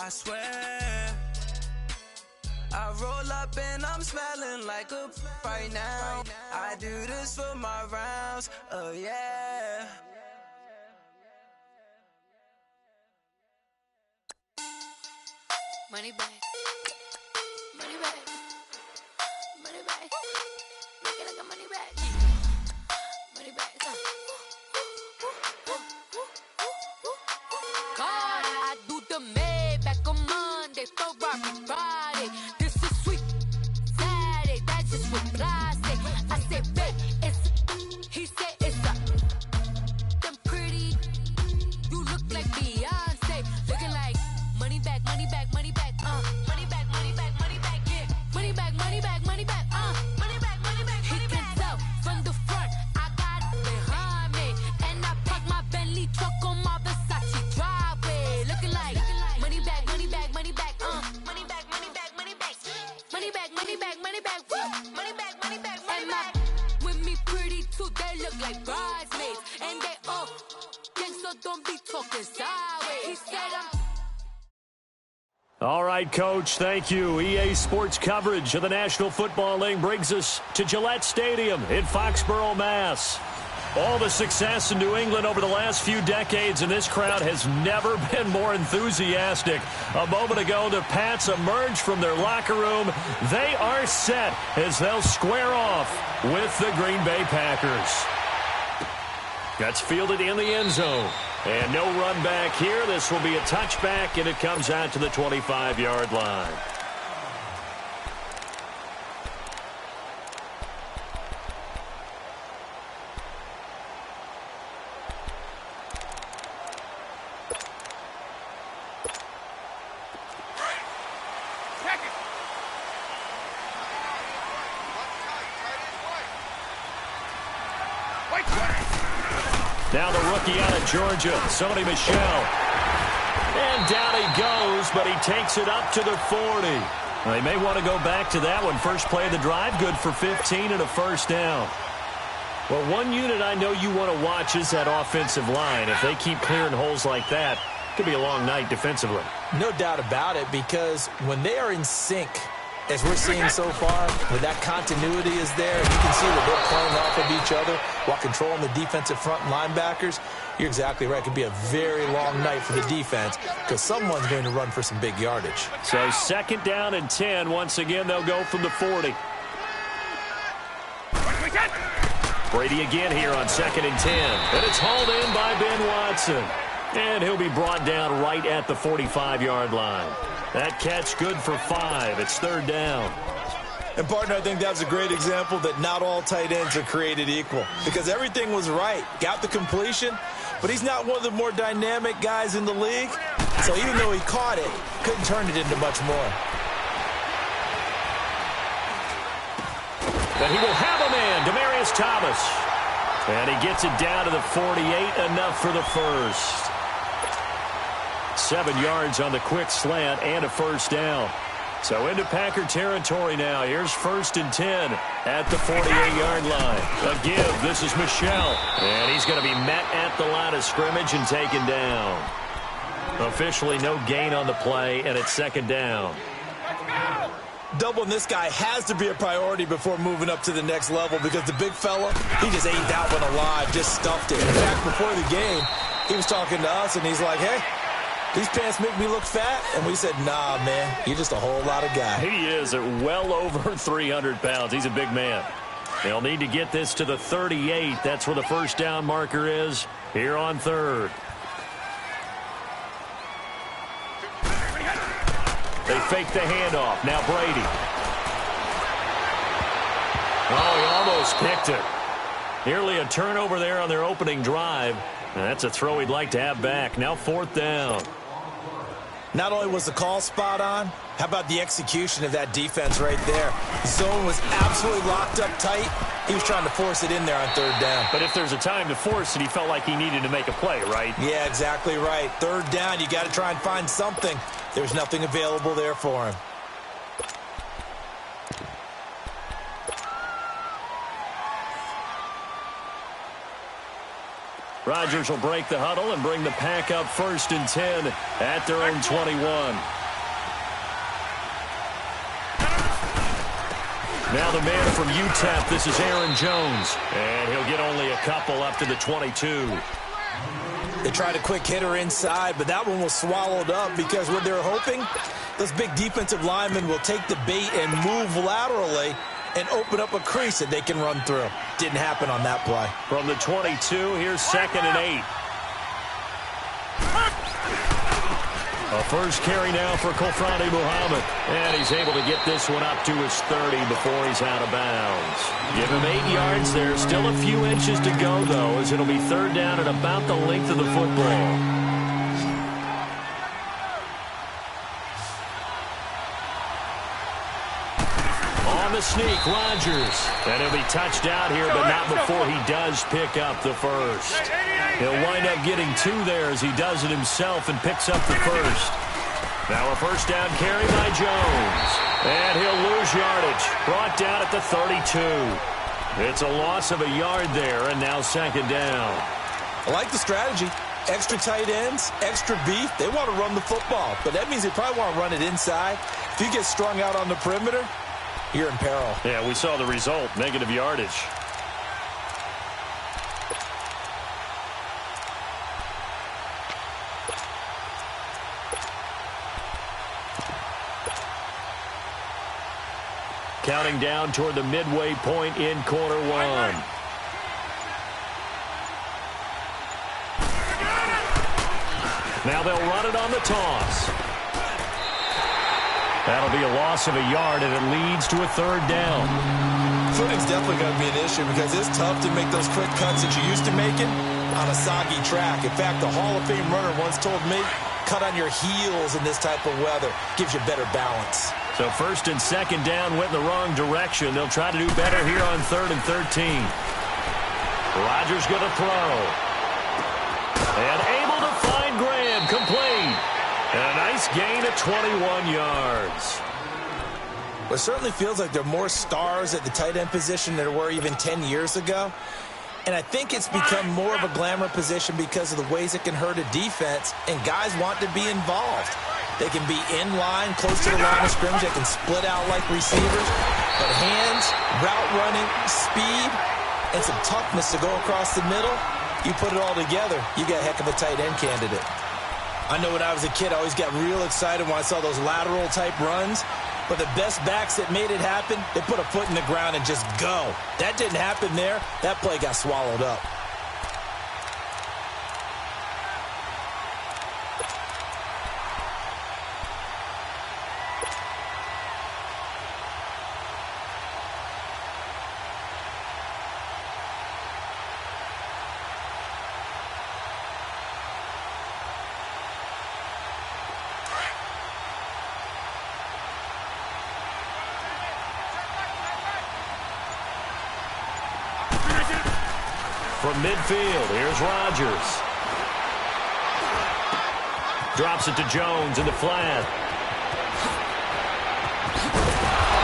I swear. I roll up and I'm smelling like a right now. I do this for my rounds, oh yeah. Money back, money back, money back. Make it like a money back, money back. God, I do the Maybach on Monday, Ferrari Friday. This is sweet Saturday, that's just what I say. I say, babe, it's, he said it's a, them pretty. You look like Beyonce, looking like money back, money back, money back, money back, money back, money back, yeah. Money back, money back, money back, money back, money back, money back. He can tell from the front, I got it behind me, and I park my Bentley truck on my Versace driveway, looking like money back, money back, money back, money back, money back, money back, money back, money back, money back, money back, money back, money back. With me pretty too, they look like bridesmaids, and they all gang, so don't be talking sideways. He said I'm. All right, Coach, thank you. EA Sports coverage of the National Football League brings us to Gillette Stadium in Foxborough, Mass. All the success in New England over the last few decades, and this crowd has never been more enthusiastic. A moment ago, the Pats emerged from their locker room. They are set as they'll square off with the Green Bay Packers. That's fielded in the end zone. And no run back here. This will be a touchback, and it comes out to the 25-yard line. Now the rookie out of Georgia, Sony Michel. And down he goes, but he takes it up to the 40. They may want to go back to that one. First play of the drive, good for 15 and a first down. Well, one unit I know you want to watch is that offensive line. If they keep clearing holes like that, it could be a long night defensively. No doubt about it, because when they are in sync, as we're seeing so far, when that continuity is there, and you can see that they're playing off of each other while controlling the defensive front linebackers, you're exactly right. It could be a very long night for the defense because someone's going to run for some big yardage. So second down and 10. Once again, they'll go from the 40. Brady again here on second and 10. And it's hauled in by Ben Watson. And he'll be brought down right at the 45-yard line. That catch good for 5. It's third down. And, partner, I think that's a great example that not all tight ends are created equal because everything was right. Got the completion, but he's not one of the more dynamic guys in the league. So even though he caught it, couldn't turn it into much more. But he will have a man, Demaryius Thomas. And he gets it down to the 48, enough for the first. 7 yards on the quick slant and a first down. So into Packer territory now. Here's first and 10 at the 48-yard line. A give. This is Michel. And he's going to be met at the line of scrimmage and taken down. Officially no gain on the play, and it's second down. Doubling this guy has to be a priority before moving up to the next level because the big fella, he just ate that one alive, just stuffed it. In fact, before the game, he was talking to us, and he's like, hey, these pants make me look fat. And we said, nah, man, you're just a whole lot of guy. He is at well over 300 pounds. He's a big man. They'll need to get this to the 38. That's where the first down marker is here on third. They fake the handoff. Now Brady. Oh, he almost picked it. Nearly a turnover there on their opening drive. And that's a throw he'd like to have back. Now fourth down. Not only was the call spot on, how about the execution of that defense right there? The zone was absolutely locked up tight. He was trying to force it in there on third down. But if there's a time to force it, he felt like he needed to make a play, right? Yeah, exactly right. Third down, you got to try and find something. There's nothing available there for him. Rodgers will break the huddle and bring the Pack up first and 10 at their own 21. Now the man from UTEP, this is Aaron Jones. And he'll get only a couple up to the 22. They tried a quick hitter inside, but that one was swallowed up because what they're hoping, those big defensive linemen will take the bait and move laterally and open up a crease that they can run through. Didn't happen on that play. From the 22, here's 2nd and 8. A first carry now for Kofrani Muhammad. And he's able to get this one up to his 30 before he's out of bounds. Give him 8 yards there. Still a few inches to go, though, as it'll be 3rd down at about the length of the football. On the sneak, Rodgers. And he'll be touched out here, but not before he does pick up the first. He'll wind up getting 2 there as he does it himself and picks up the first. Now a first down carry by Jones. And he'll lose yardage. Brought down at the 32. It's a loss of a yard there, and now 2nd down. I like the strategy. Extra tight ends, extra beef. They want to run the football, but that means they probably want to run it inside. If you get strung out on the perimeter, you're in peril. Yeah, we saw the result, negative yardage. Counting down toward the midway point in quarter 1. Now they'll run it on the toss. That'll be a loss of a yard, and it leads to a 3rd down. Footing's definitely going to be an issue because it's tough to make those quick cuts that you're used to making on a soggy track. In fact, the Hall of Fame runner once told me, cut on your heels in this type of weather. Gives you better balance. So 1st and 2nd down went in the wrong direction. They'll try to do better here on 3rd and 13. Rodgers going to throw. And able to find Graham, complete. And a nice gain of 21 yards. Well, it certainly feels like there are more stars at the tight end position than there were even 10 years ago. And I think it's become more of a glamour position because of the ways it can hurt a defense, and guys want to be involved. They can be in line, close to the line of scrimmage. They can split out like receivers. But hands, route running, speed, and some toughness to go across the middle, you put it all together, you got a heck of a tight end candidate. I know when I was a kid, I always got real excited when I saw those lateral-type runs. But the best backs that made it happen, they put a foot in the ground and just go. That didn't happen there. That play got swallowed up. From midfield, here's Rodgers. Drops it to Jones in the flat.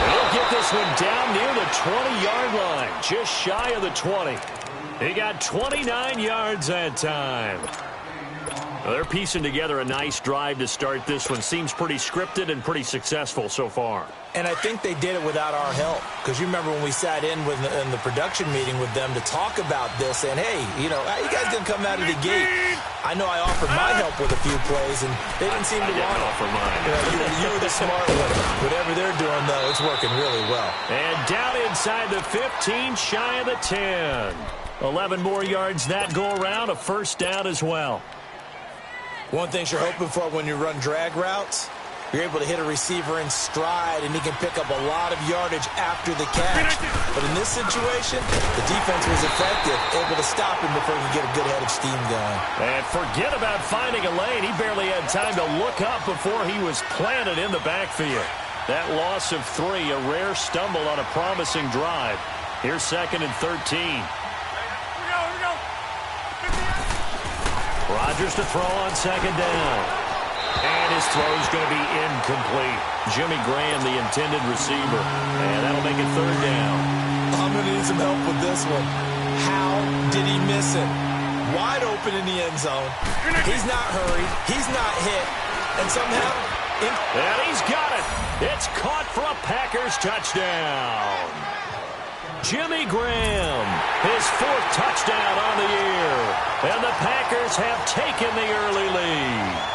And he'll get this one down near the 20-yard line, just shy of the 20. He got 29 yards that time. Well, they're piecing together a nice drive to start this one. Seems pretty scripted and pretty successful so far. And I think they did it without our help. Because you remember when we sat in the production meeting with them to talk about this, and hey, you know, how you guys going to come out of the gate? I know I offered my help with a few plays, and they didn't seem to want to offer mine. You were the smart one. Whatever they're doing, though, it's working really well. And down inside the 15, shy of the 10. 11 more yards that go around, a first down as well. One thing you're hoping for when you run drag routes, you're able to hit a receiver in stride, and he can pick up a lot of yardage after the catch. But in this situation, the defense was effective, able to stop him before he could get a good head of steam going. And forget about finding a lane. He barely had time to look up before he was planted in the backfield. That loss of 3, a rare stumble on a promising drive. Here's 2nd and 13. Rodgers to throw on 2nd down. And his throw is going to be incomplete. Jimmy Graham, the intended receiver. And that'll make it 3rd down. I'm going to need some help with this one. How did he miss him? Wide open in the end zone. He's not hurried. He's not hit. And somehow... And he's got it. It's caught for a Packers touchdown. Jimmy Graham, his 4th touchdown on the year. And the Packers have taken the early lead.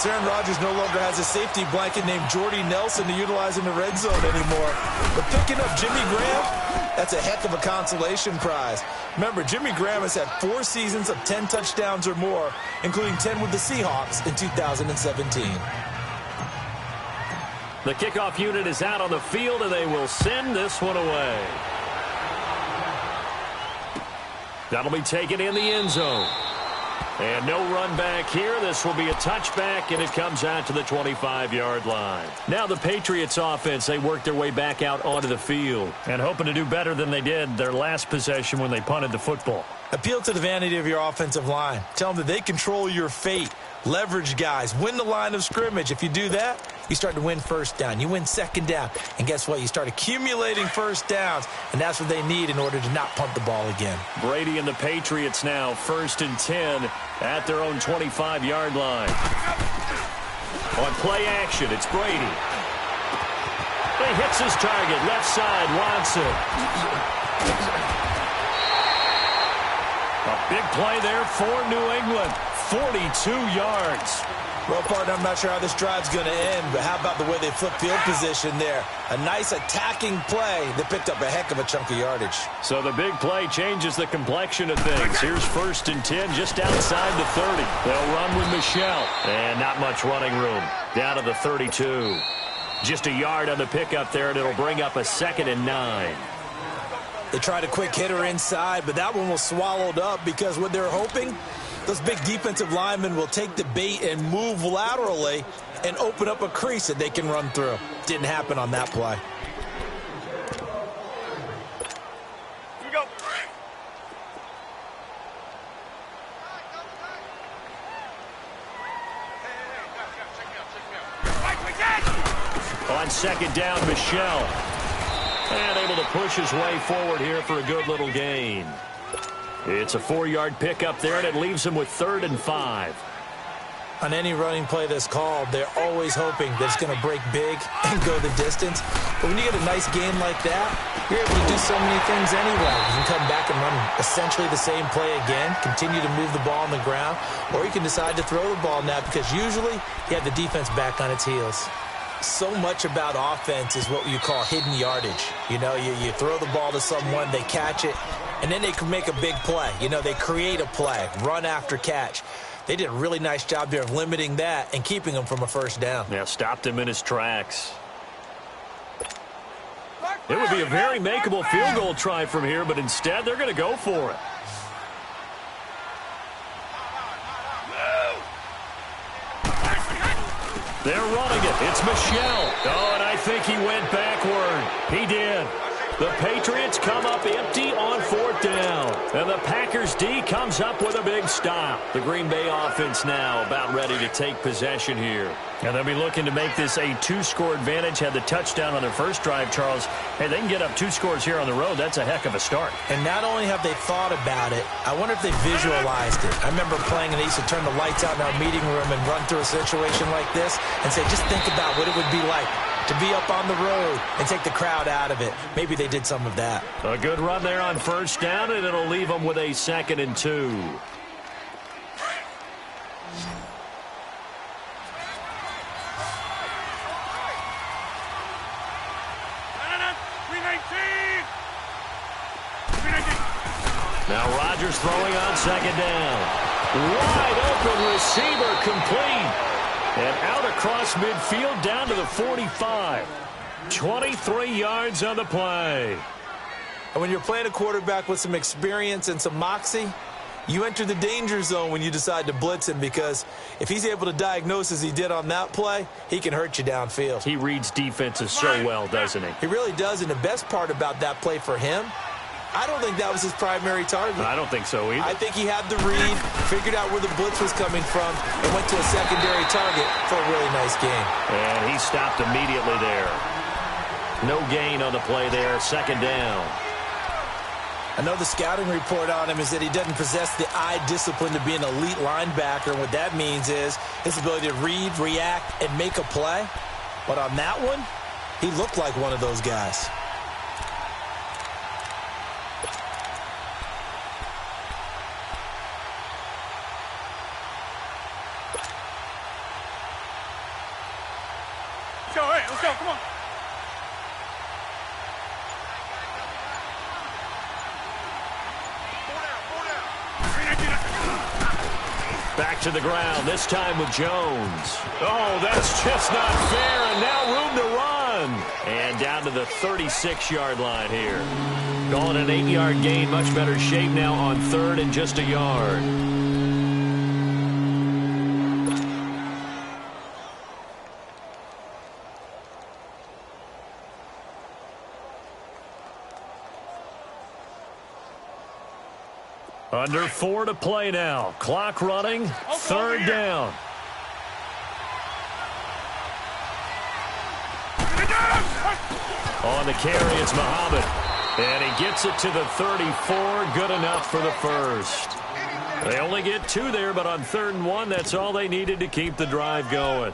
Aaron Rodgers no longer has a safety blanket named Jordy Nelson to utilize in the red zone anymore. But picking up Jimmy Graham, that's a heck of a consolation prize. Remember, Jimmy Graham has had 4 seasons of 10 touchdowns or more, including 10 with the Seahawks in 2017. The kickoff unit is out on the field, and they will send this one away. That'll be taken in the end zone. And no run back here. This will be a touchback, and it comes out to the 25-yard line. Now the Patriots offense, they work their way back out onto the field and hoping to do better than they did their last possession when they punted the football. Appeal to the vanity of your offensive line. Tell them that they control your fate. Leverage guys. Win the line of scrimmage. If you do that, you start to win first down. You win second down. And guess what? You start accumulating first downs, and that's what they need in order to not punt the ball again. Brady and the Patriots now 1st and 10 at their own 25-yard line. On play action, it's Brady. He hits his target, left side, Watson. A big play there for New England. 42 yards. Well, partner, I'm not sure how this drive's going to end, but how about the way they flip field position there? A nice attacking play that picked up a heck of a chunk of yardage. So the big play changes the complexion of things. Here's 1st and 10 just outside the 30. They'll run with Michelle. And not much running room. Down to the 32. Just a yard on the pickup there, and it'll bring up a 2nd and 9. They tried a quick hitter inside, but that one was swallowed up because what they're hoping, those big defensive linemen will take the bait and move laterally and open up a crease that they can run through. Didn't happen on that play. Here we go. On 2nd down, Michelle. And able to push his way forward here for a good little gain. It's a 4-yard pickup there, and it leaves him with 3rd and 5. On any running play that's called, they're always hoping that it's going to break big and go the distance. But when you get a nice gain like that, you're able to do so many things anyway. You can come back and run essentially the same play again, continue to move the ball on the ground, or you can decide to throw the ball now because usually you have the defense back on its heels. So much about offense is what you call hidden yardage. You know, you throw the ball to someone, they catch it, and then they can make a big play. You know, they create a play, run after catch. They did a really nice job there of limiting that and keeping him from a first down. Yeah, stopped him in his tracks. It would be a very makeable field goal try from here, but instead they're going to go for it. They're running it. It's Michelle. Oh, and I think he went backward. He did. The Patriots come up empty on 4th down. And the Packers D comes up with a big stop. The Green Bay offense now about ready to take possession here. And they'll be looking to make this a 2-score advantage. Had the touchdown on their first drive, Charles. Hey, they can get up 2 scores here on the road. That's a heck of a start. And not only have they thought about it, I wonder if they visualized it. I remember playing and they used to turn the lights out in our meeting room and run through a situation like this and say, just think about what it would be like to be up on the road and take the crowd out of it. Maybe they did some of that. A good run there on 1st down, and it'll leave them with a 2nd and 2. Now Rodgers throwing on 2nd down. Wide open receiver complete. And out across midfield down to the 45. 23 yards on the play. And when you're playing a quarterback with some experience and some moxie, you enter the danger zone when you decide to blitz him, because if he's able to diagnose as he did on that play, he can hurt you downfield. He reads defenses so well, doesn't he? He really does, and the best part about that play for him, I don't think that was his primary target. I don't think so either. I think he had the read, figured out where the blitz was coming from, and went to a secondary target for a really nice gain. And he stopped immediately there. No gain on the play there, 2nd down. I know the scouting report on him is that he doesn't possess the eye discipline to be an elite linebacker. What that means is his ability to read, react, and make a play. But on that one, he looked like one of those guys. let's go. Come on. Back to the ground, this time with Jones. Oh, that's just not fair, and now room to run. And down to the 36-yard line here. Calling an 8-yard gain, much better shape now on 3rd and just a yard. Under 4 to play now. Clock running. 3rd down. On the carry, it's Muhammad. And he gets it to the 34. Good enough for the first. They only get 2 there, but on 3rd and 1, that's all they needed to keep the drive going.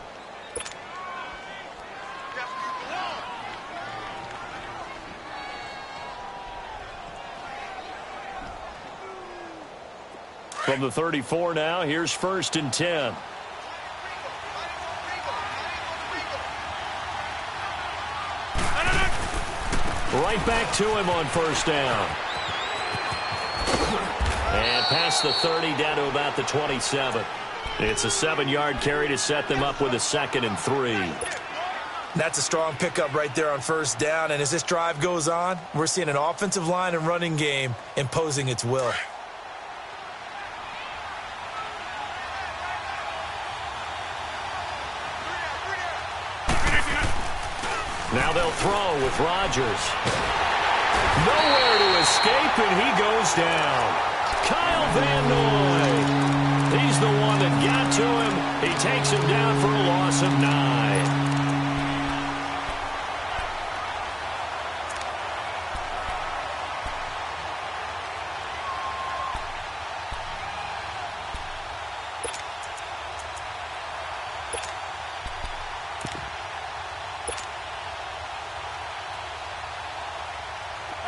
From the 34 now, here's 1st and 10. Right back to him on 1st down. And past the 30 down to about the 27. It's a 7-yard carry to set them up with a 2nd and 3. That's a strong pickup right there on 1st down. And as this drive goes on, we're seeing an offensive line and running game imposing its will. Now they'll throw with Rodgers. Nowhere to escape, and he goes down. Kyle Van Noy. He's the one that got to him. He takes him down for a loss of 9.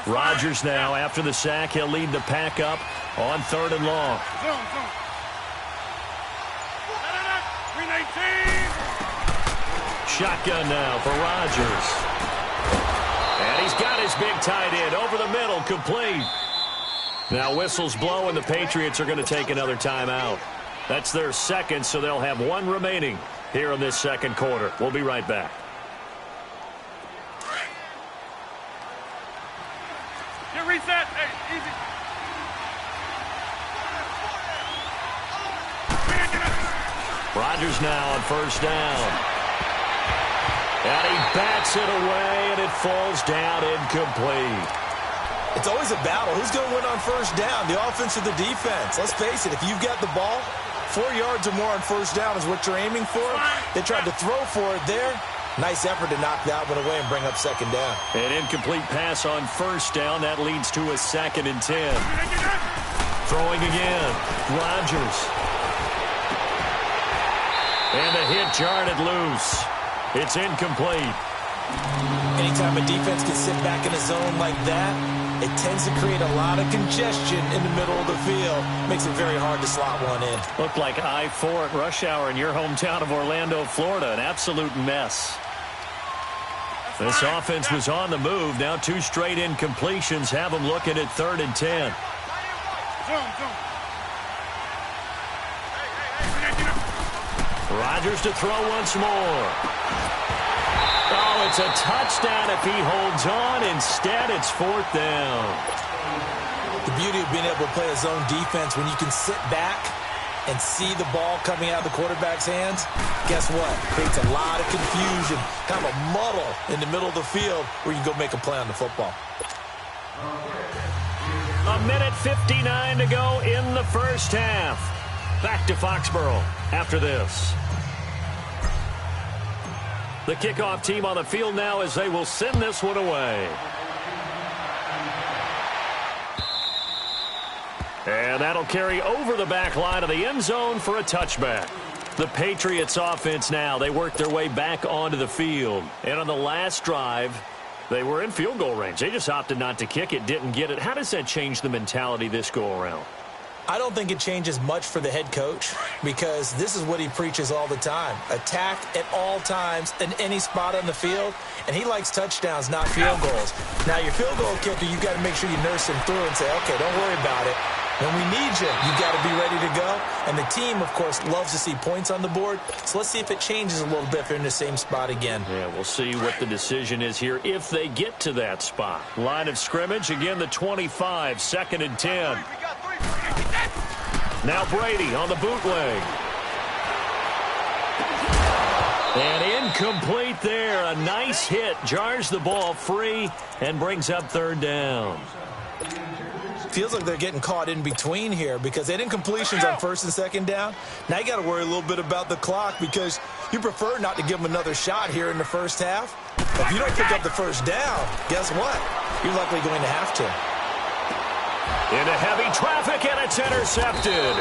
Rodgers now, after the sack, he'll lead the pack up on 3rd and long. Shotgun now for Rodgers. And he's got his big tight end over the middle, complete. Now whistles blow, and the Patriots are going to take another timeout. That's their 2nd, so they'll have 1 remaining here in this 2nd quarter. We'll be right back. Reset. Hey, easy. Rodgers now on 1st down. And he bats it away, and it falls down incomplete. It's always a battle. Who's going to win on 1st down, the offense or the defense? Let's face it, if you've got the ball, 4 yards or more on 1st down is what you're aiming for. They tried to throw for it there. Nice effort to knock that one away and bring up 2nd down. An incomplete pass on 1st down. That leads to a 2nd and 10. Throwing again. Rodgers. And the hit jarred it loose. It's incomplete. Anytime a defense can sit back in a zone like that, it tends to create a lot of congestion in the middle of the field. Makes it very hard to slot one in. Looked like I-4 at rush hour in your hometown of Orlando, Florida. An absolute mess. This offense was on the move. Now 2 straight incompletions have them looking at 3rd and 10. Rodgers to throw once more. Oh, it's a touchdown if he holds on. Instead, it's 4th down. The beauty of being able to play a zone defense when you can sit back and see the ball coming out of the quarterback's hands, guess what? Creates a lot of confusion, kind of a muddle in the middle of the field where you can go make a play on the football. A minute 59 to go in the 1st half. Back to Foxborough after this. The kickoff team on the field now as they will send this one away. And that'll carry over the back line of the end zone for a touchback. The Patriots offense now, they work their way back onto the field. And on the last drive, they were in field goal range. They just opted not to kick it, didn't get it. How does that change the mentality this go around? I don't think it changes much for the head coach because this is what he preaches all the time. Attack at all times in any spot on the field, and he likes touchdowns, not field goals. Now, your field goal kicker, you got to make sure you nurse him through and say, okay, don't worry about it. When we need you, you got to be ready to go. And the team, of course, loves to see points on the board. So let's see if it changes a little bit if they're in the same spot again. Yeah, we'll see what the decision is here if they get to that spot. Line of scrimmage, again, the 25, 2nd and 10. Now Brady on the bootleg. And incomplete there. A nice hit. Jars the ball free and brings up 3rd down. Feels like they're getting caught in between here because they had incompletions on 1st and 2nd down. Now you got to worry a little bit about the clock because you prefer not to give them another shot here in the first half. But if you don't pick up the 1st down, guess what? You're likely going to have to. Into heavy traffic, and it's intercepted.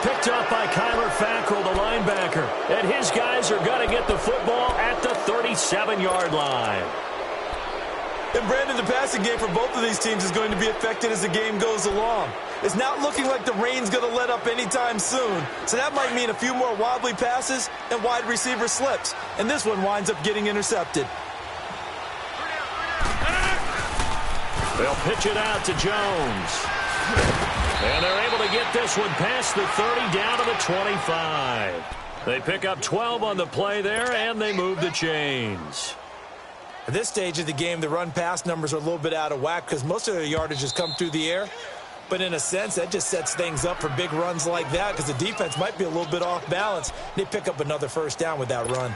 Picked up by Kyler Fackrell, the linebacker. And his guys are going to get the football at the 37-yard line. And, Brandon, the passing game for both of these teams is going to be affected as the game goes along. It's not looking like the rain's going to let up anytime soon. So that might mean a few more wobbly passes and wide receiver slips. And this one winds up getting intercepted. They'll pitch it out to Jones. And they're able to get this one past the 30 down to the 25. They pick up 12 on the play there, and they move the chains. At this stage of the game, the run-pass numbers are a little bit out of whack because most of their yardage has come through the air. But in a sense, that just sets things up for big runs like that because the defense might be a little bit off balance. They pick up another 1st down with that run.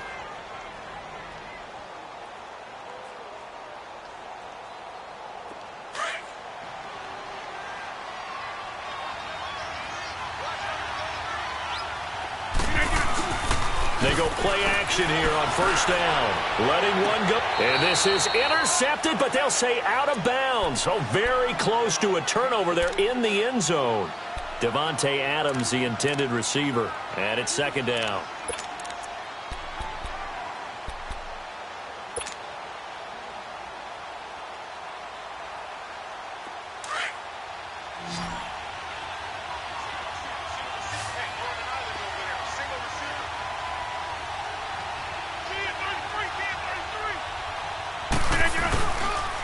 They go play action here on 1st down. Letting one go. And this is intercepted, but they'll say out of bounds. Oh, very close to a turnover there in the end zone. Devontae Adams, the intended receiver. And it's 2nd down.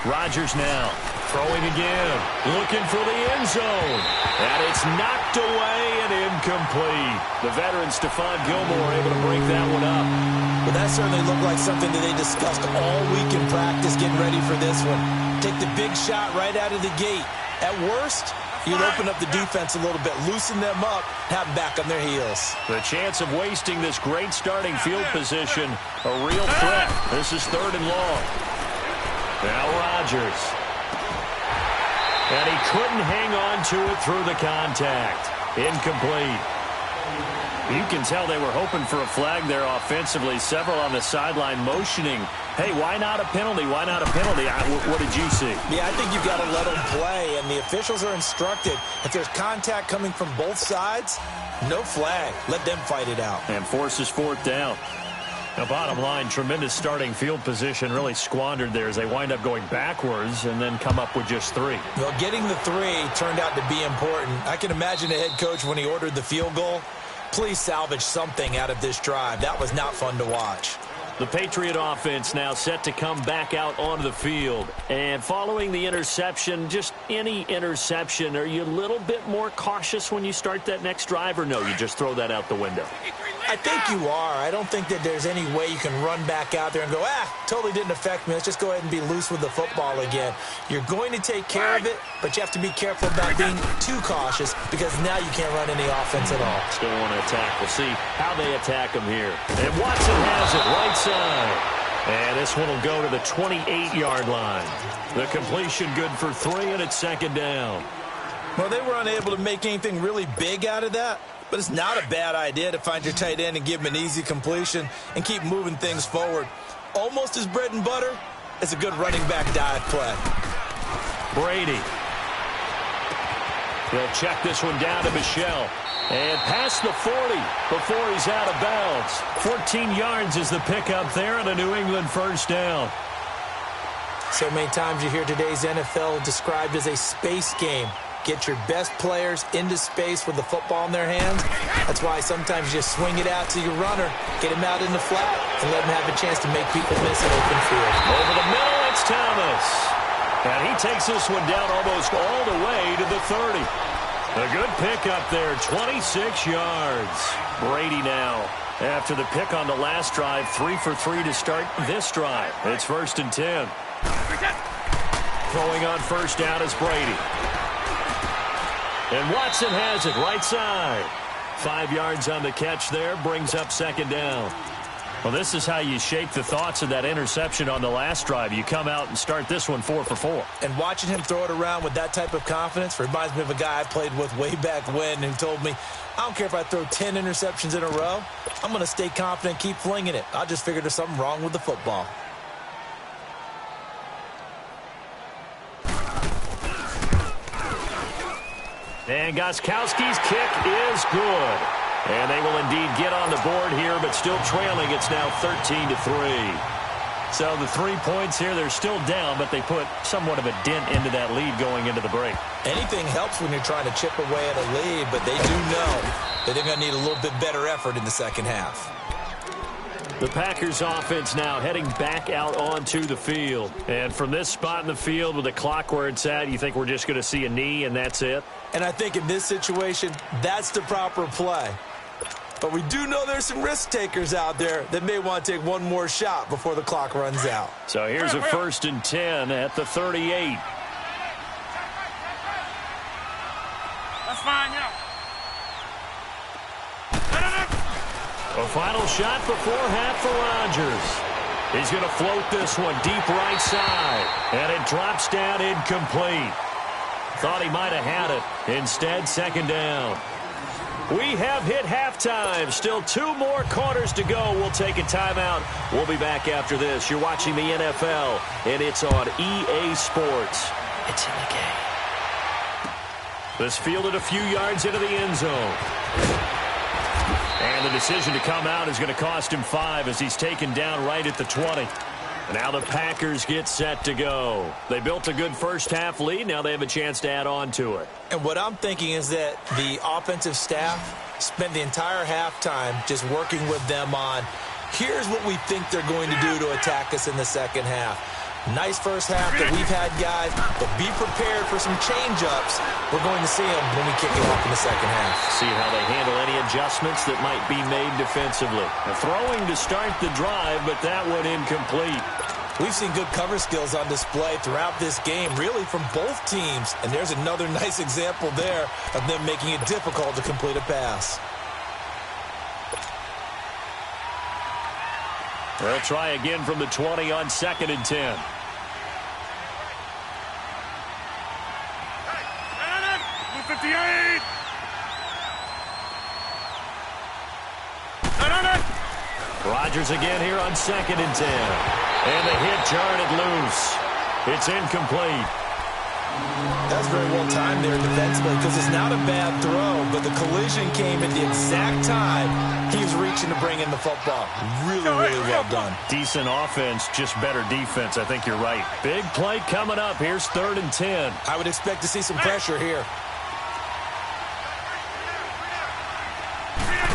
Rodgers now throwing again, looking for the end zone, and it's knocked away and incomplete. The veteran Stephon Gilmore able to break that one up. Well, that certainly looked like something that they discussed all week in practice getting ready for this one. Take the big shot right out of the gate. At worst, you'd open up the defense a little bit, loosen them up, have them back on their heels. The chance of wasting this great starting field position, a real threat. This is 3rd and long. Now Rodgers. And he couldn't hang on to it through the contact. Incomplete. You can tell they were hoping for a flag there offensively. Several on the sideline motioning. Hey, why not a penalty? Why not a penalty? What did you see? Yeah, I think you've got to let them play, and the officials are instructed. If there's contact coming from both sides, no flag. Let them fight it out. And forces 4th down. Now, bottom line, tremendous starting field position really squandered there as they wind up going backwards and then come up with just 3. Well, getting the 3 turned out to be important. I can imagine the head coach when he ordered the field goal. Please salvage something out of this drive. That was not fun to watch. The Patriot offense now set to come back out onto the field. And following the interception, just any interception, are you a little bit more cautious when you start that next drive, or no, you just throw that out the window? I think you are. I don't think that there's any way you can run back out there and go, totally didn't affect me. Let's just go ahead and be loose with the football again. You're going to take care of it, but you have to be careful about being too cautious because now you can't run any offense at all. Still want to attack. We'll see how they attack him here. And Watson has it right side. And this one will go to the 28-yard line. The completion good for 3, and it's 2nd down. Well, they were unable to make anything really big out of that. But it's not a bad idea to find your tight end and give him an easy completion and keep moving things forward. Almost as bread and butter as a good running back dive play. Brady. He'll check this one down to Michelle. And past the 40 before he's out of bounds. 14 yards is the pickup there and a New England 1st down. So many times you hear today's NFL described as a space game. get your best players into space with the football in their hands. That's why sometimes you just swing it out to your runner, get him out in the flat, and let him have a chance to make people miss an open field. Over the middle, it's Thomas. And he takes this one down almost all the way to the 30. A good pickup there, 26 yards. Brady now, after the pick on the last drive, 3 for 3 to start this drive. It's 1st and 10. Throwing on first down is Brady. And Watson has it right side. 5 yards on the catch there, brings up 2nd down. Well, this is how you shake the thoughts of that interception on the last drive. You come out and start this one 4 for 4. And watching him throw it around with that type of confidence reminds me of a guy I played with way back when who told me, I don't care if I throw 10 interceptions in a row. I'm going to stay confident, keep flinging it. I just figured there's something wrong with the football. And Gostkowski's kick is good. And they will indeed get on the board here, but still trailing. It's now 13-3. So the 3 points here, they're still down, but they put somewhat of a dent into that lead going into the break. Anything helps when you're trying to chip away at a lead, but they do know that they're going to need a little bit better effort in the second half. The Packers offense now heading back out onto the field. And from this spot in the field with the clock where it's at, you think we're just going to see a knee and that's it? And I think in this situation, that's the proper play. But we do know there's some risk takers out there that may want to take one more shot before the clock runs out. So here's a 1st and 10 at the 38. That's fine, yeah. A final shot before half for Rodgers. He's going to float this one deep right side. And it drops down incomplete. Thought he might have had it. Instead, 2nd down. We have hit halftime. Still 2 more quarters to go. We'll take a timeout. We'll be back after this. You're watching the NFL, and it's on EA Sports. It's in the game. This fielded a few yards into the end zone. And the decision to come out is going to cost him 5 as he's taken down right at the 20. Now the Packers get set to go. They built a good first half lead. Now they have a chance to add on to it. And what I'm thinking is that the offensive staff spent the entire halftime just working with them on, here's what we think they're going to do to attack us in the second half. Nice first half that we've had, guys, but be prepared for some change-ups. We're going to see them when we kick it off in the second half. See how they handle any adjustments that might be made defensively. A throwing to start the drive, but that one incomplete. We've seen good cover skills on display throughout this game, really from both teams. And there's another nice example there of them making it difficult to complete a pass. They'll try again from the 20 on 2nd and 10. Blue 58. Rodgers again here on 2nd and 10. And the hit jarred it loose. It's incomplete. That's very well timed there defensively because it's not a bad throw, but the collision came at the exact time he was reaching to bring in the football. Really, really well done. Decent offense, just better defense. I think you're right. Big play coming up. Here's 3rd and 10. I would expect to see some pressure here.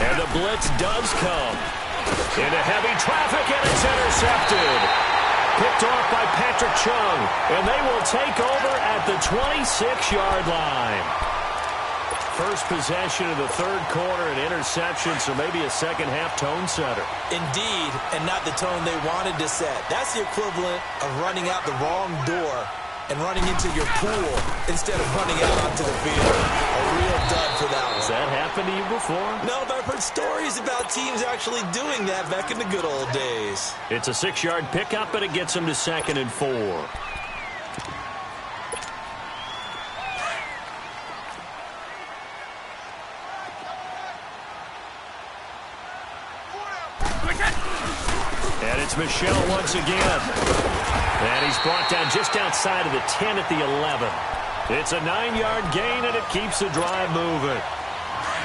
And the blitz does come. Into heavy traffic, and it's intercepted. Picked off by Patrick Chung, and they will take over at the 26-yard line. First possession of the 3rd quarter, an interception, so maybe a second-half tone setter. Indeed, and not the tone they wanted to set. That's the equivalent of running out the wrong door and running into your pool instead of running out onto the field. A real dud for that one. Has that happened to you before? No, but I've heard stories about teams actually doing that back in the good old days. It's a 6-yard pickup, and it gets them to 2nd and 4. And it's Michel once again. And he's brought down just outside of the 10 at the 11. It's a 9-yard gain, and it keeps the drive moving.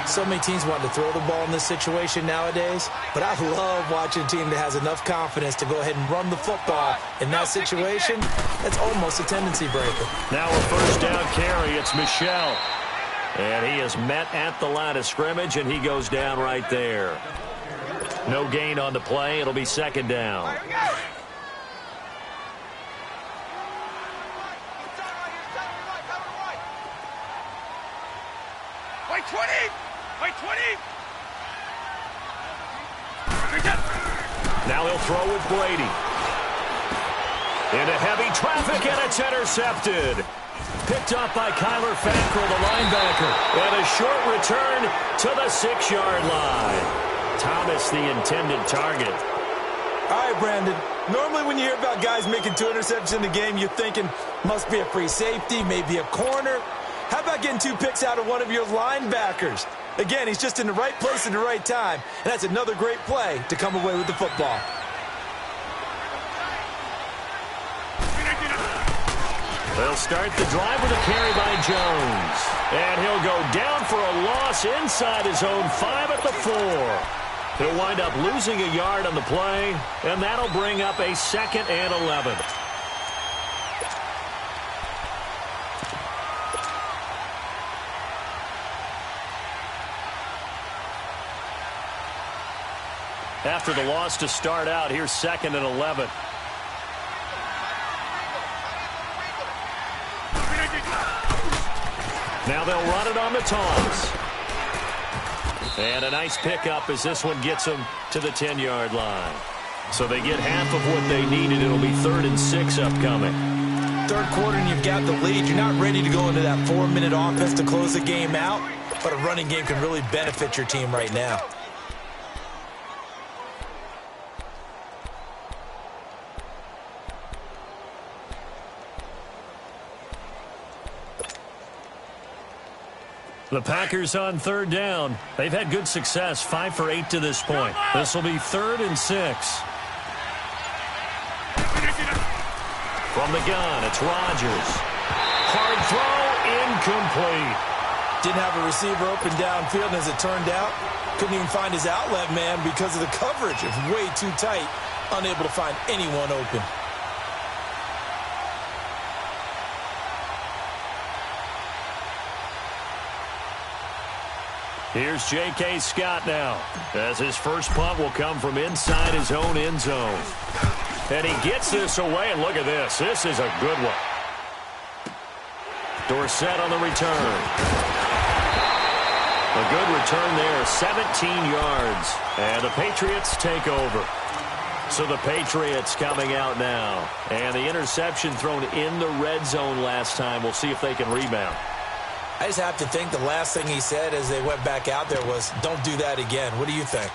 So many teams want to throw the ball in this situation nowadays, but I love watching a team that has enough confidence to go ahead and run the football. In that situation, that's almost a tendency breaker. Now a first down carry. It's Michel. And he is met at the line of scrimmage, and he goes down right there. No gain on the play. It'll be second down. Wait 20! Wait 20! Now he'll throw with Brady. Into heavy traffic, and it's intercepted. Picked up by Kyler Fackrell, the linebacker. And a short return to the 6-yard line. Thomas, the intended target. All right, Brandon. Normally when you hear about guys making 2 interceptions in the game, you're thinking, must be a free safety, maybe a corner. How about getting 2 picks out of one of your linebackers? Again, he's just in the right place at the right time. And that's another great play to come away with the football. They'll start the drive with a carry by Jones. And he'll go down for a loss inside his own 5 at the 4. He'll wind up losing a yard on the play, and that'll bring up a 2nd and 11. After the loss to start out, here's 2nd and 11. Now they'll run it on the toss. And a nice pickup as this one gets them to the 10-yard line. So they get half of what they needed. It'll be 3rd and 6 upcoming. Third quarter and you've got the lead. You're not ready to go into that 4-minute offense to close the game out. But a running game can really benefit your team right now. The Packers on 3rd down. They've had good success, 5 for 8 to this point. This will be 3rd and 6. From the gun, it's Rodgers. Hard throw, incomplete. Didn't have a receiver open downfield, and as it turned out, couldn't even find his outlet man because of the coverage. It was way too tight, unable to find anyone open. Here's J.K. Scott now, as his first punt will come from inside his own end zone. And he gets this away, and look at this. This is a good one. Dorsett on the return. A good return there, 17 yards. And the Patriots take over. So the Patriots coming out now. And the interception thrown in the red zone last time. We'll see if they can rebound. I just have to think the last thing he said as they went back out there was, don't do that again. What do you think?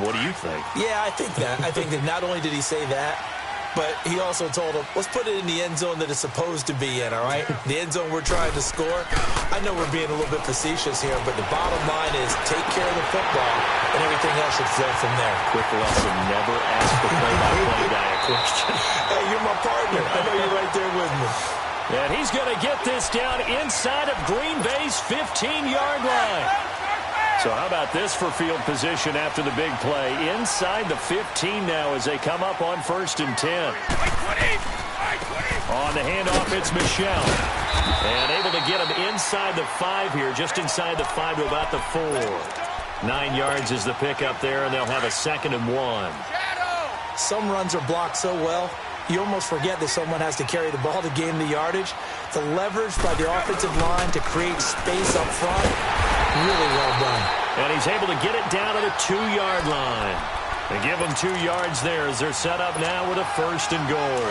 What do you think? Yeah, I think that. I think that not only did he say that, but he also told him, let's put it in the end zone that it's supposed to be in, all right? The end zone we're trying to score. I know we're being a little bit facetious here, but the bottom line is take care of the football, and everything else should flow from there. Quick lesson, never ask the play-by-play guy a question. Hey, you're my partner. I know you're right there with me. And he's going to get this down inside of Green Bay's 15-yard line. So how about this for field position after the big play? Inside the 15 now as they come up on 1st and 10. On the handoff, it's Michel. And able to get him inside the 5 here, just inside the 5 to about the 4. 9 yards is the pickup there, and they'll have a 2nd and 1. Some runs are blocked so well, you almost forget that someone has to carry the ball to gain the yardage. The leverage by the offensive line to create space up front, really well done. And he's able to get it down to the 2-yard line. They give him 2 yards there as they're set up now with a 1st and goal.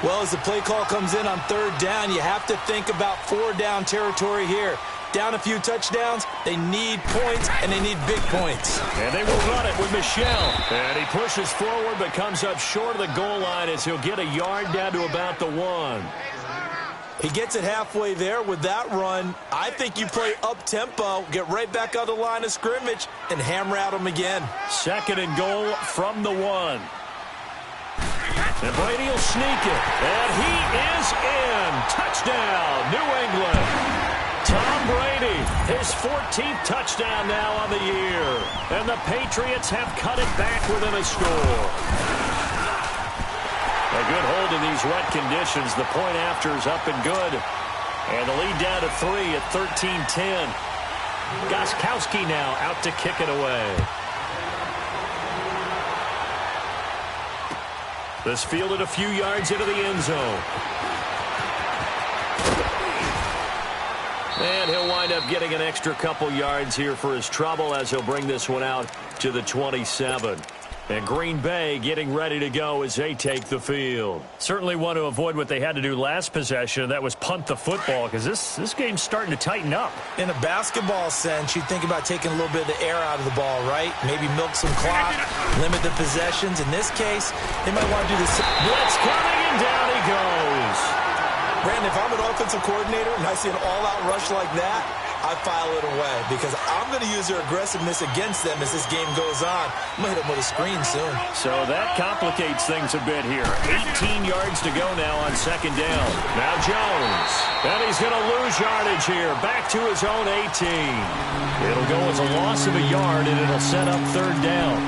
Well, as the play call comes in on 3rd down, you have to think about 4-down territory here. Down a few touchdowns, they need points, and they need big points. And they will run it with Michel. And he pushes forward but comes up short of the goal line as he'll get a yard down to about the 1. He gets it halfway there with that run. I think you play up-tempo, get right back on the line of scrimmage, and hammer at him again. 2nd and goal from the 1. And Brady will sneak it. And he is in. Touchdown, New England. Tom Brady His 14th touchdown now on the year. And the Patriots have cut it back within a score. A good hold in these wet conditions. The point after is up and good. And the lead down to 3 at 13-10. Gostkowski now out to kick it away. This fielded a few yards into the end zone. And he'll wind up getting an extra couple yards here for his trouble as he'll bring this one out to the 27. And Green Bay getting ready to go as they take the field. Certainly want to avoid what they had to do last possession. That was punt the football, because this game's starting to tighten up. In a basketball sense, you think about taking a little bit of the air out of the ball, right? Maybe milk some clock, limit the possessions. In this case, they might want to do this. Blitz coming, and down he goes. Brandon, if I'm an offensive coordinator and I see an all-out rush like that, I file it away because I'm going to use their aggressiveness against them as this game goes on. I'm going to hit them with a screen soon. So that complicates things a bit here. 18 yards to go now on second down. Now Jones. And he's going to lose yardage here. Back to his own 18. It'll go as a loss of a yard, and it'll set up third down.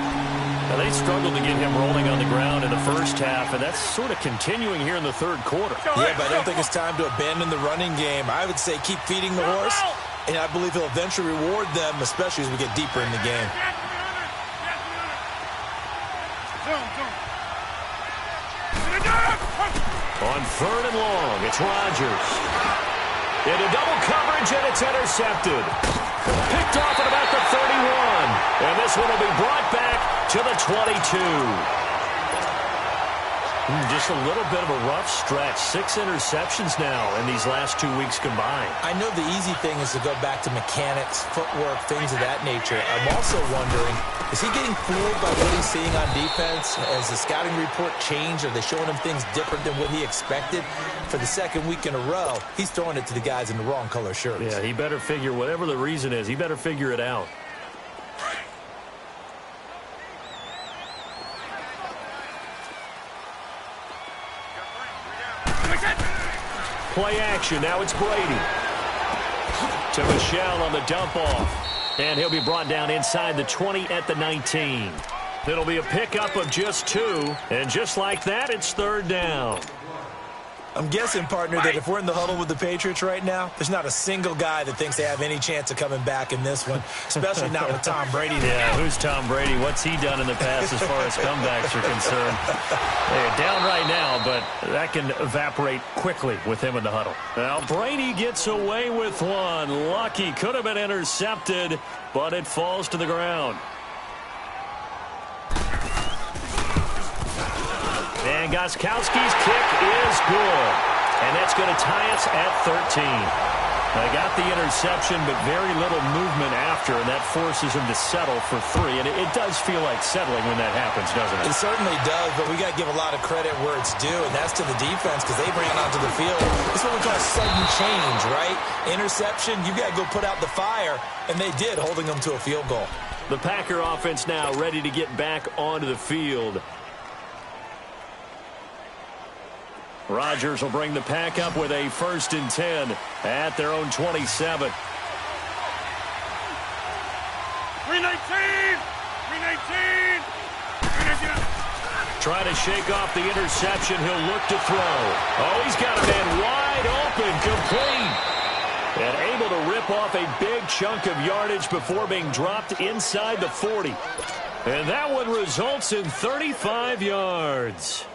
Now, they struggled to get him rolling on the ground in the first half, and that's sort of continuing here in the third quarter. Yeah, but I don't think it's time to abandon the running game. I would say keep feeding the horse, and I believe he'll eventually reward them, especially as we get deeper in the game. On third and long, it's Rodgers. Into double coverage, and it's intercepted. Picked off at about the 31. And this one will be brought back to the 22. Just a little bit of a rough stretch. 6 interceptions now in these last 2 weeks combined. I know the easy thing is to go back to mechanics, footwork, things of that nature. I'm also wondering, is he getting fooled by what he's seeing on defense? Has the scouting report changed? Are they showing him things different than what he expected? For the second week in a row, he's throwing it to the guys in the wrong color shirts. Yeah, he better figure, whatever the reason is, he better figure it out. Play action. Now it's Brady. To Michel on the dump off. And he'll be brought down inside the 20 at the 19. It'll be a pickup of just 2. And just like that, it's third down. I'm guessing, partner, that if we're in the huddle with the Patriots right now, there's not a single guy that thinks they have any chance of coming back in this one, especially not with Tom Brady. Yeah, who's Tom Brady? What's he done in the past as far as comebacks are concerned? They're down right now, but that can evaporate quickly with him in the huddle. Now, Brady gets away with one. Lucky. Could have been intercepted, but it falls to the ground. And Gostkowski's kick is good. And that's going to tie us at 13. They got the interception, but very little movement after, and that forces him to settle for 3. And it does feel like settling when that happens, doesn't it? It certainly does, but we got to give a lot of credit where it's due, and that's to the defense because they ran onto the field. It's what we call sudden change, right? Interception, you got to go put out the fire, and they did, holding them to a field goal. The Packer offense now ready to get back onto the field. Rodgers will bring the Pack up with a 1st and 10 at their own 27. 319! 319! Trying to shake off the interception. He'll look to throw. Oh, he's got a man wide open, complete. And able to rip off a big chunk of yardage before being dropped inside the 40. And that one results in 35 yards.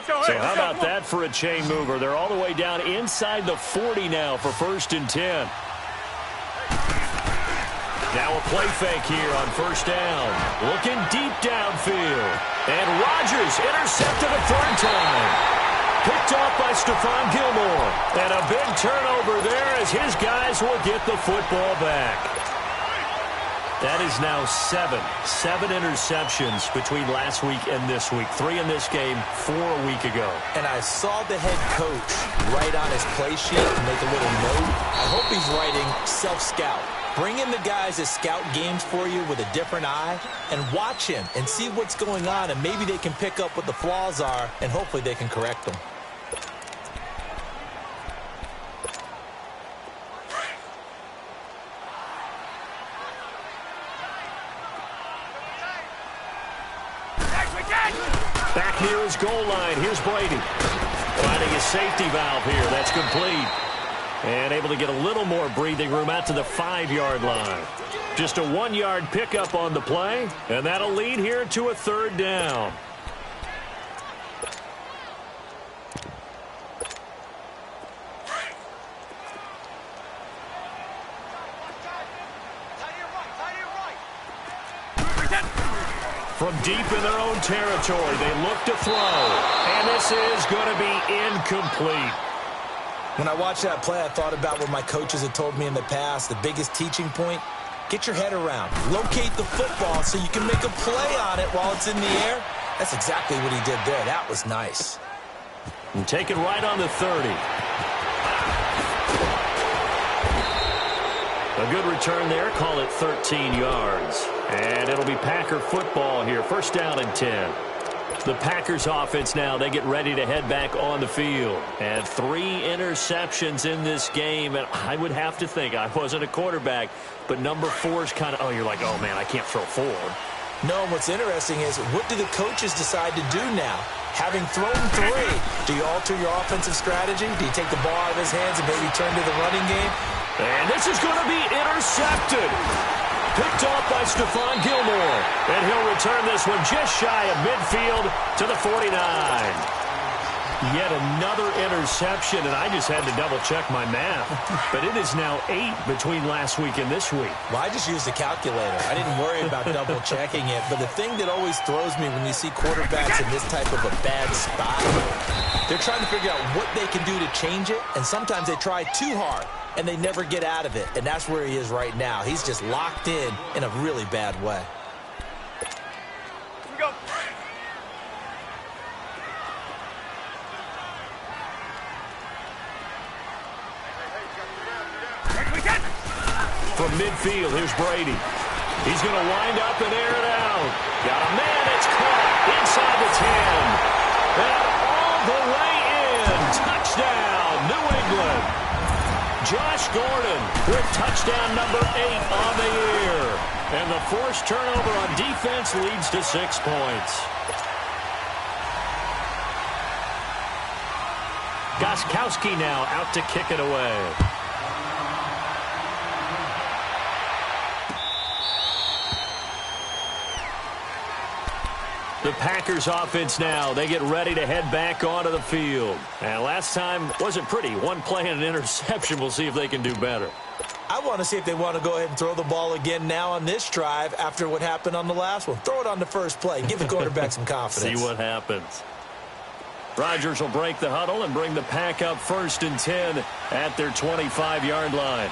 So how about that for a chain mover? They're all the way down inside the 40 now for 1st and 10. Now a play fake here on 1st down. Looking deep downfield. And Rodgers intercepted a 3rd time. Picked off by Stephon Gilmore. And a big turnover there as his guys will get the football back. That is now 7 interceptions between last week and this week. 3 in this game, 4 a week ago. And I saw the head coach write on his play sheet and make a little note. I hope he's writing self-scout. Bring in the guys that scout games for you with a different eye and watch him and see what's going on, and maybe they can pick up what the flaws are, and hopefully they can correct them. near his goal line. Here's Brady. Finding a safety valve here. That's complete. And able to get a little more breathing room out to the 5-yard line. Just a 1-yard pickup on the play, and that'll lead here to a 3rd down. From deep in their own territory, they look to throw. And this is going to be incomplete. When I watched that play, I thought about what my coaches had told me in the past. The biggest teaching point, get your head around. Locate the football so you can make a play on it while it's in the air. That's exactly what he did there. That was nice. And take it right on the 30. A good return there. Call it 13 yards. And it'll be Packer football here. 1st down and 10. The Packers offense now, they get ready to head back on the field. And 3 interceptions in this game. And I would have to think, I wasn't a quarterback, but number 4 is kind of, oh, you're like, oh, man, I can't throw 4. No, what's interesting is, what do the coaches decide to do now? Having thrown 3, do you alter your offensive strategy? Do you take the ball out of his hands and maybe turn to the running game? And this is going to be intercepted. Picked off by Stephon Gilmore. And he'll return this one just shy of midfield to the 49. Yet another interception, and I just had to double-check my math. But it is now 8 between last week and this week. Well, I just used a calculator. I didn't worry about double-checking it. But the thing that always throws me when you see quarterbacks in this type of a bad spot, they're trying to figure out what they can do to change it, and sometimes they try too hard, and they never get out of it. And that's where he is right now. He's just locked in a really bad way. Here we go. From midfield, here's Brady. He's going to wind up and air it out. Got a man, it's caught inside the 10. And all the way in. Touchdown, New England. Josh Gordon with touchdown number 8 on the year. And the forced turnover on defense leads to 6 points. Gostkowski now out to kick it away. The Packers offense now, they get ready to head back onto the field. And last time wasn't pretty. 1 play and an interception. We'll see if they can do better. I want to see if they want to go ahead and throw the ball again now on this drive after what happened on the last one. Throw it on the first play. Give the quarterback some confidence. See what happens. Rodgers will break the huddle and bring the Pack up 1st and 10 at their 25-yard line.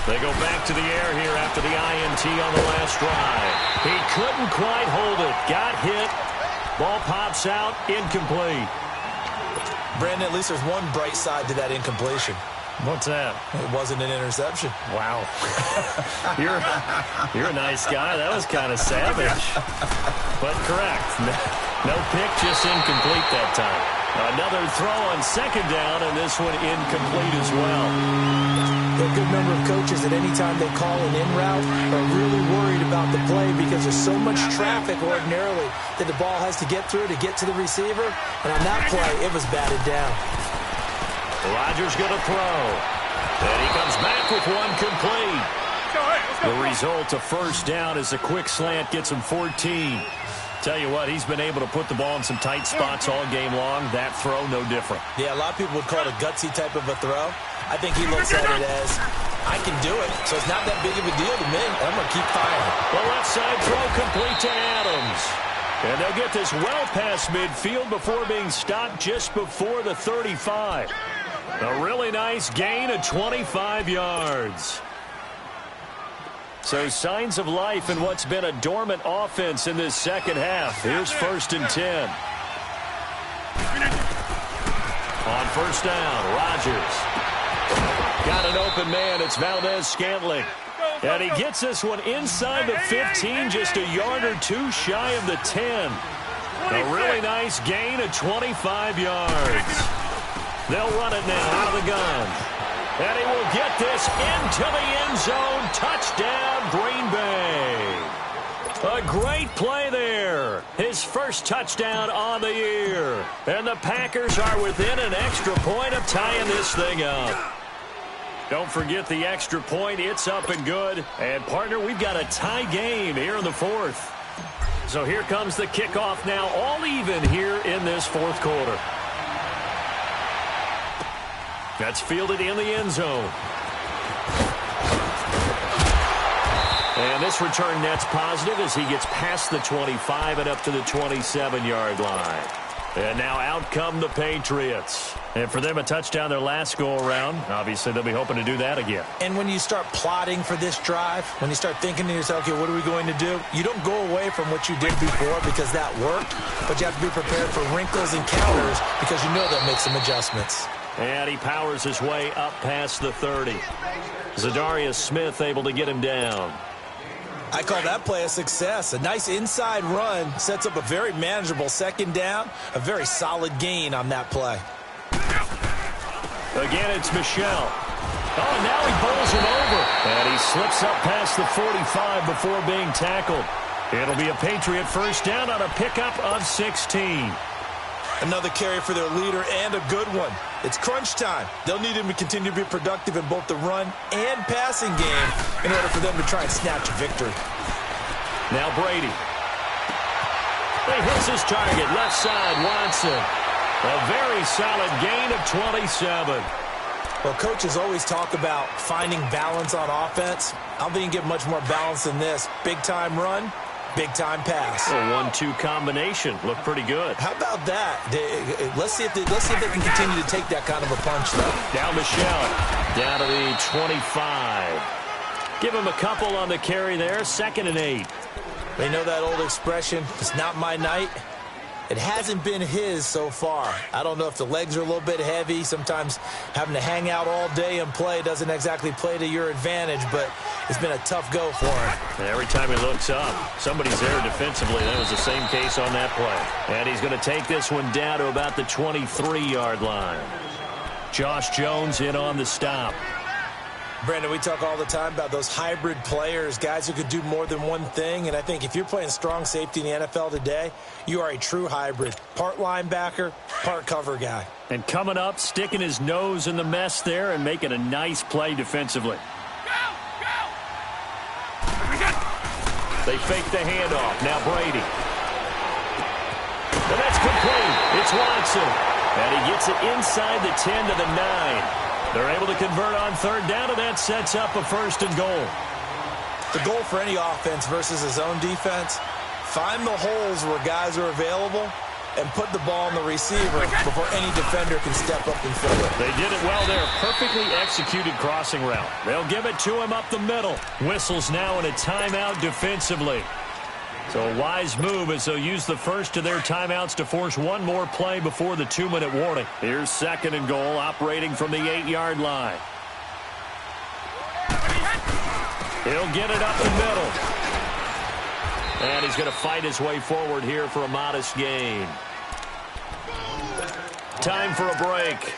They go back to the air here after the INT on the last drive. He couldn't quite hold it. Got hit. Ball pops out. Incomplete. Brandon, at least there's one bright side to that incompletion. What's that? It wasn't an interception. Wow. You're a nice guy. That was kind of savage. But correct. No pick, just incomplete that time. Another throw on 2nd down, and this one incomplete as well. There are a good number of coaches that any time they call an in route are really worried about the play because there's so much traffic ordinarily that the ball has to get through to get to the receiver. And on that play, it was batted down. Rodgers going to throw. And he comes back with one complete. The result, a 1st down as a quick slant gets him 14. Tell you what, he's been able to put the ball in some tight spots all game long. That throw, no different. Yeah, a lot of people would call it a gutsy type of a throw. I think he looks at it as, I can do it, so it's not that big of a deal to me. I'm going to keep firing. The left side throw complete to Adams. And they'll get this well past midfield before being stopped just before the 35. A really nice gain of 25 yards. So signs of life in what's been a dormant offense in this second half. Here's 1st and 10. On 1st down, Rodgers. Got an open man. It's Valdez-Scantling. And he gets this one inside the 15, just a yard or 2 shy of the 10. A really nice gain of 25 yards. They'll run it now out of the gun. And he will get this into the end zone. Touchdown, Green Bay. A great play there. His first touchdown on the year. And the Packers are within an extra point of tying this thing up. Don't forget the extra point. It's up and good. And, partner, we've got a tie game here in the fourth. So here comes the kickoff now, all even here in this fourth quarter. That's fielded in the end zone. And this return net's positive as he gets past the 25 and up to the 27-yard line. And now out come the Patriots. And for them, a touchdown their last go-around. Obviously, they'll be hoping to do that again. And when you start plotting for this drive, when you start thinking to yourself, okay, what are we going to do? You don't go away from what you did before because that worked, but you have to be prepared for wrinkles and counters because you know they'll make some adjustments. And he powers his way up past the 30. Zadarius Smith able to get him down. I call that play a success. A nice inside run sets up a very manageable second down, a very solid gain on that play. Again, it's Michel. Oh, now he bowls him over. And he slips up past the 45 before being tackled. It'll be a Patriot first down on a pickup of 16. Another carry for their leader and a good one. It's crunch time. They'll need him to continue to be productive in both the run and passing game in order for them to try and snatch a victory. Now Brady. He hits his target. Left side, Watson. A very solid gain of 27. Well, coaches always talk about finding balance on offense. I don't think you can get much more balance than this. Big-time run, big-time pass. A 1-2 combination. Looked pretty good. How about that? Let's see if they can continue to take that kind of a punch, though. Now Michel down to the 25. Give him a couple on the carry there. 2nd and 8. They know that old expression, it's not my night. It hasn't been his so far. I don't know if the legs are a little bit heavy. Sometimes having to hang out all day and play doesn't exactly play to your advantage, but it's been a tough go for him. And every time he looks up, somebody's there defensively. That was the same case on that play. And he's going to take this one down to about the 23-yard line. Josh Jones in on the stop. Brandon, we talk all the time about those hybrid players, guys who could do more than one thing. And I think if you're playing strong safety in the NFL today, you are a true hybrid. Part linebacker, part cover guy. And coming up, sticking his nose in the mess there and making a nice play defensively. They fake the handoff. Now Brady. And that's complete. It's Watson. And he gets it inside the 10 to the 9. They're able to convert on third down, and that sets up a 1st and goal. The goal for any offense versus his own defense, find the holes where guys are available and put the ball on the receiver before any defender can step up and fill it. They did it well there. Perfectly executed crossing route. They'll give it to him up the middle. Whistles now in a timeout defensively. So a wise move as they'll use the first of their timeouts to force one more play before the 2-minute warning. Here's 2nd and goal, operating from the 8-yard line. He'll get it up the middle. And he's going to fight his way forward here for a modest gain. Time for a break.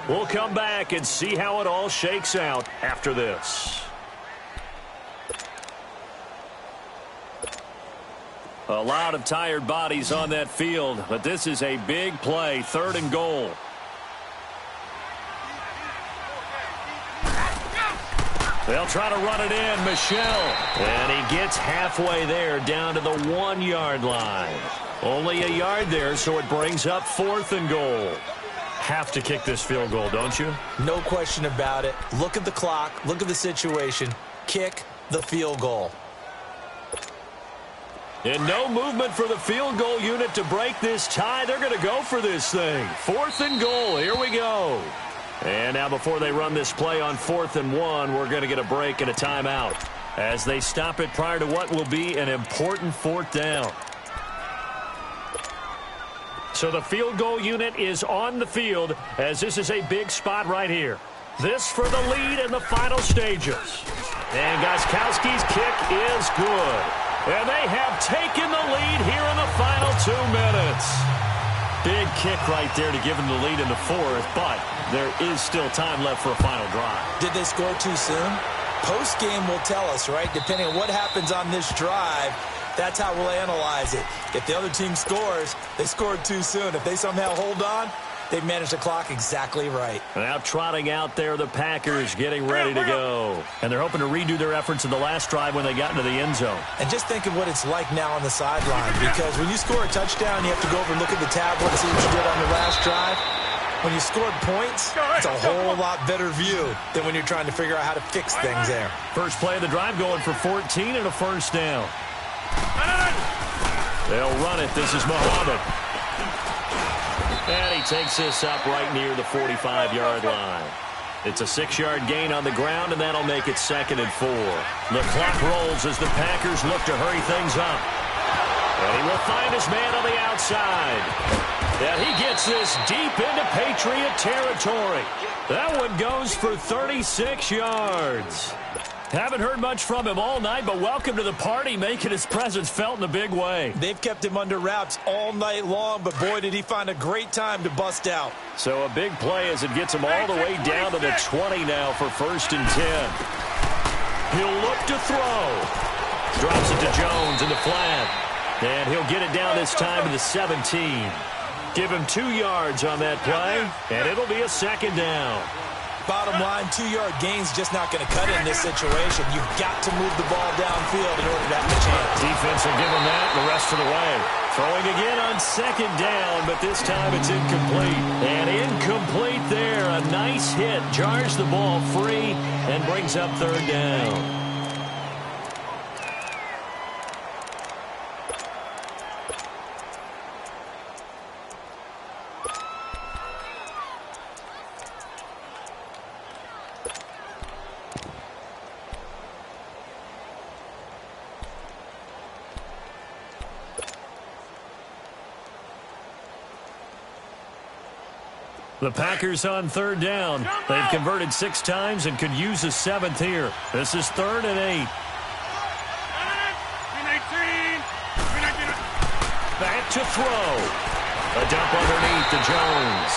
We'll come back and see how it all shakes out after this. A lot of tired bodies on that field, but this is a big play, 3rd and goal. They'll try to run it in, Michel. And he gets halfway there down to the 1-yard line. Only a yard there, so it brings up 4th and goal. Have to kick this field goal, don't you? No question about it. Look at the clock. Look at the situation. Kick the field goal. And no movement for the field goal unit to break this tie. They're going to go for this thing. 4th and goal. Here we go. And now before they run this play on 4th and 1, we're going to get a break and a timeout as they stop it prior to what will be an important 4th down. So the field goal unit is on the field as this is a big spot right here. This for the lead in the final stages. And Gostkowski's kick is good. And they have taken the lead here in the final 2 minutes. Big kick right there to give them the lead in the 4th, but there is still time left for a final drive. Did they score too soon? Post-game will tell us, right? Depending on what happens on this drive, That's how we'll analyze it. If the other team scores, they scored too soon. If they somehow hold on, they managed the clock exactly right. Now trotting out there, the Packers getting ready to go. And they're hoping to redo their efforts in the last drive when they got into the end zone. And just think of what it's like now on the sideline, because when you score a touchdown, you have to go over and look at the tablet and see what you did on the last drive. When you scored points, it's a whole lot better view than when you're trying to figure out how to fix things there. First play of the drive going for 14 and a first down. They'll run it. This is Muhammad. And he takes this up right near the 45-yard line. It's a 6-yard gain on the ground, and that'll make it 2nd and 4. The clock rolls as the Packers look to hurry things up. And he will find his man on the outside. And he gets this deep into Patriot territory. That one goes for 36 yards. Haven't heard much from him all night, but welcome to the party, making his presence felt in a big way. They've kept him under wraps all night long, but boy, did he find a great time to bust out. So a big play as it gets him all the way down to the 20 now for 1st and 10. He'll look to throw. Drops it to Jones in the flat. And he'll get it down this time to the 17. Give him 2 yards on that play, and it'll be a 2nd down. Bottom line, 2-yard gain's just not going to cut it in this situation. You've got to move the ball downfield in order to have a chance. Defense will give him that the rest of the way. Throwing again on 2nd down, but this time it's incomplete. And incomplete there. A nice hit. Jars the ball free and brings up 3rd down. The Packers on 3rd down. They've converted 6 times and could use a 7th here. This is 3rd and 8. Back to throw. A dump underneath to Jones.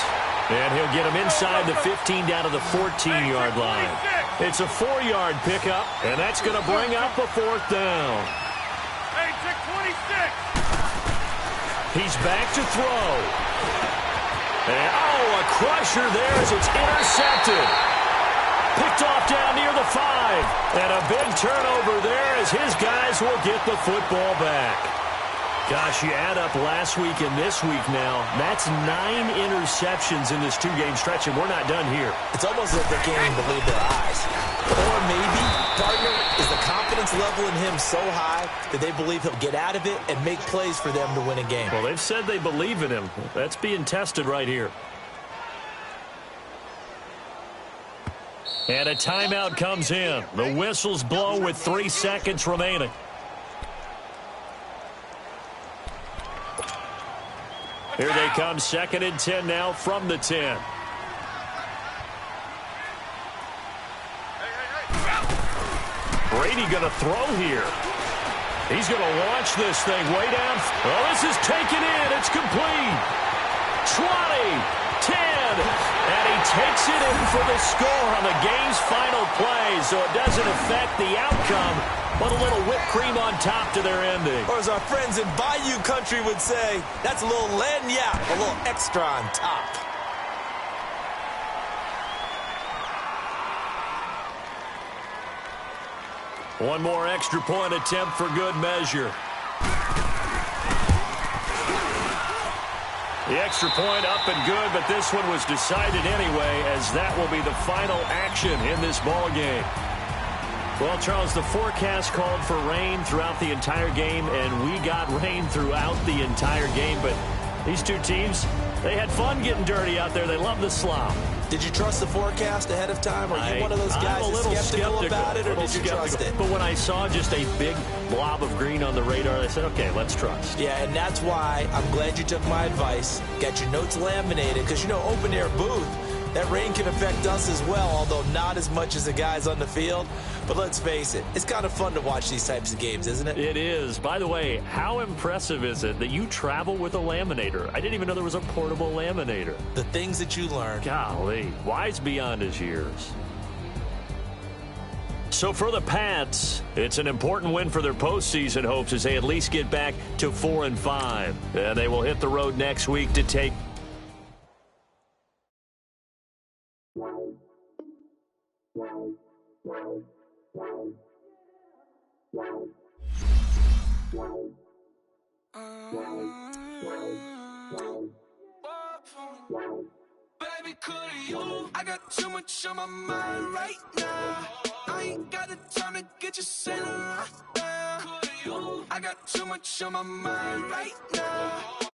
And he'll get him inside the 15 down to the 14-yard line. It's a 4-yard pickup, and that's going to bring up a 4th down. He's back to throw. And, a crusher there as it's intercepted. Picked off down near the 5. And a big turnover there as his guys will get the football back. Gosh, you add up last week and this week now, that's 9 interceptions in this 2-game stretch, and we're not done here. It's almost like they can't even believe their eyes. Or maybe, partner, is the confidence level in him so high that they believe he'll get out of it and make plays for them to win a game. Well, they've said they believe in him. That's being tested right here. And a timeout comes in. The whistles blow with 3 seconds remaining. Here they come, 2nd and 10 now from the 10. Brady going to throw here. He's going to launch this thing way down. Oh, this is taken in. It's complete. 20, 10, and he takes it in for the score on the game's final play, so it doesn't affect the outcome, but a little whipped cream on top to their ending. Or as our friends in Bayou Country would say, that's a little lagniappe, a little extra on top. One more extra point attempt for good measure. The extra point up and good, but this one was decided anyway, as that will be the final action in this ball game. Well, Charles, the forecast called for rain throughout the entire game, and we got rain throughout the entire game. But these two teams, they had fun getting dirty out there. They love the slop. Did you trust the forecast ahead of time? Are you one of those guys that's skeptical about it, or did you trust it? But when I saw just a big blob of green on the radar, I said, okay, let's trust. Yeah, and that's why I'm glad you took my advice. Got your notes laminated, because, you know, open-air booth, that rain can affect us as well, although not as much as the guys on the field. But let's face it, it's kind of fun to watch these types of games, isn't it? It is. By the way, how impressive is it that you travel with a laminator? I didn't even know there was a portable laminator. The things that you learn. Golly, wise beyond his years. So for the Pats, it's an important win for their postseason hopes as they at least get back to 4-5. And they will hit the road next week to take... Baby, could you? I got too much on my mind right now. I ain't got the time to get you sent around. I got too much on my mind right now.